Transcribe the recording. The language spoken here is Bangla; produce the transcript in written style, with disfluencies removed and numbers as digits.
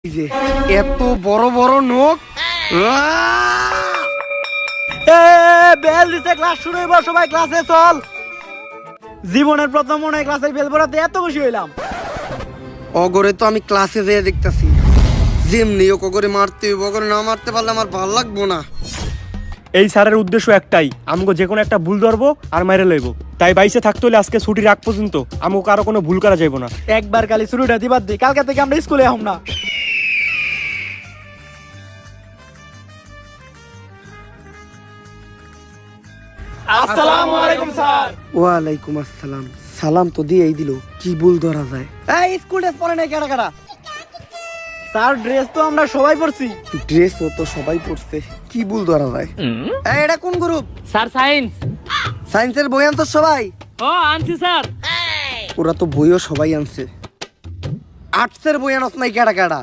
যে এত বড় বড় নখ। বেল দিছে, ক্লাস শুরু হইব, সবাই ক্লাসে চল। জীবনের প্রথম মনে হয় ক্লাসে বেল পড়াতে এত খুশি হইলাম। অগরে তো আমি ক্লাসে যেয়ে দেখতেছি যেমনি ও কগরে মারতে হইব, অগরে না মারতে পারলে আমার ভাল লাগবো না। এই স্যারের উদ্দেশ্য একটাই, আমাকে যে কোনো একটা ভুল ধরবো আর মাইরে লইব। তাই বাইসে থাকতে হলে আজকে ছুটির আগ পর্যন্ত আমাকে কারো কোনো ভুল করা যাইব না। একবার খালি শুরুটা দিবার দি, কালকে থেকে আমরা স্কুলে আহম না। আসসালামু আলাইকুম স্যার। ওয়ালাইকুম আসসালাম। সালাম তো দিয়েই দিল, কি ভুল ধরা যায়? এই স্কুল ড্রেস পরে নাই কেডা কেডা? স্যার ড্রেস তো আমরা সবাই পরছি। ড্রেস তো সবাই পড়ছে, কি ভুল ধরা যায়? এই, এটা কোন গ্রুপ? Sir science. সায়েন্সের বই আনতো সবাই? ও আনছি স্যার। ওরা তো বইও সবাই আনছে। আর্টসের বই আনস নাই কেডা কেডা?